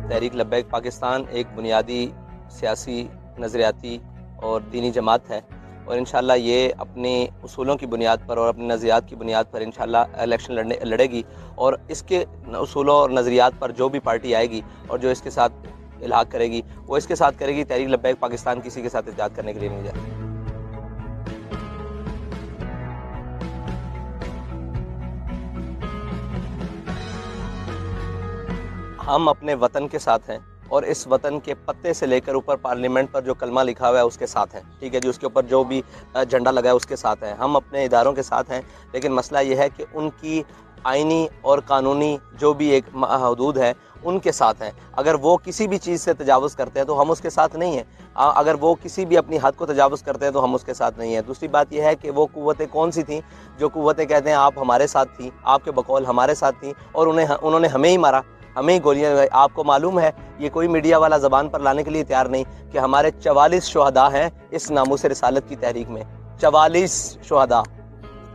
तहरीक लब्बैक पाकिस्तान एक बुनियादी सियासी, नज़रियाती और दीनी जमात है और इंशाअल्लाह ये अपने उसूलों की बुनियाद पर और अपने नज़रियात की बुनियाद पर इंशाअल्लाह इलेक्शन लड़ेगी और इसके उसूलों और नज़रियात पर जो भी पार्टी आएगी और जो इसके साथ इल्हाक करेगी वो इसके साथ करेगी। तहरीक लब्बैक पाकिस्तान किसी के साथ इत्तेहाद करने के लिए नहीं जाती। हम अपने वतन के साथ हैं और इस वतन के पत्ते से लेकर ऊपर पार्लियामेंट पर जो कलमा लिखा हुआ है उसके साथ हैं, ठीक है जी। उसके ऊपर जो भी झंडा लगा है उसके साथ हैं। हम अपने इदारों के साथ हैं, लेकिन मसला ये है कि उनकी आइनी और कानूनी जो भी एक हदूद है उनके साथ हैं। अगर वो किसी भी चीज़ से तजावुज़ करते हैं तो हम उसके साथ नहीं हैं। अगर वो किसी भी अपनी हद को तजावुज़ करते हैं तो हम उसके साथ नहीं हैं। दूसरी बात यह है कि वो कुव्वतें कौन सी थीं जो कुव्वतें कहते हैं आप हमारे साथ थी, आपके बकौल हमारे साथ थी और उन्होंने हमें ही मारा, हमें ही गोलियां लगाई। आपको मालूम है, ये कोई मीडिया वाला ज़बान पर लाने के लिए तैयार नहीं कि हमारे 44 शुहदा हैं इस नामूस रिसालत की तहरीक में। 44 शुहदा,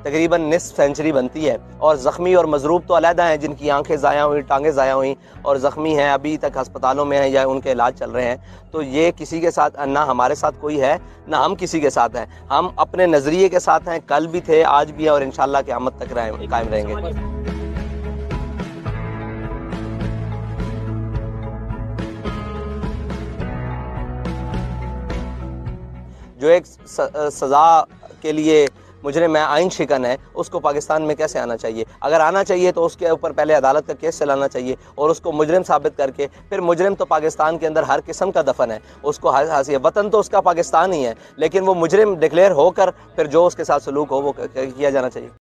तकरीबन निस्फ सेंचुरी बनती है। और ज़ख्मी और मजरूब तो अलहदा हैं, जिनकी आंखें ज़ाया हुई, टांगें ज़ाया हुई और ज़ख्मी हैं, अभी तक अस्पतालों में हैं या उनके इलाज चल रहे हैं। तो ये किसी के साथ ना हमारे साथ कोई है ना हम किसी के साथ हैं। हम अपने नज़रिए के साथ हैं, कल भी थे, आज भी है और इंशाअल्लाह क़यामत तक कायम रहेंगे। जो एक सज़ा के लिए मुजरिम है, आइन शिकन है, उसको पाकिस्तान में कैसे आना चाहिए? अगर आना चाहिए तो उसके ऊपर पहले अदालत का केस चलाना चाहिए और उसको मुजरिम साबित करके फिर मुजरिम तो पाकिस्तान के अंदर हर किस्म का दफन है, उसको हासिल वतन तो उसका पाकिस्तान ही है, लेकिन वो मुजरिम डिक्लेयर होकर फिर जो उसके साथ सलूक हो वो किया जाना चाहिए।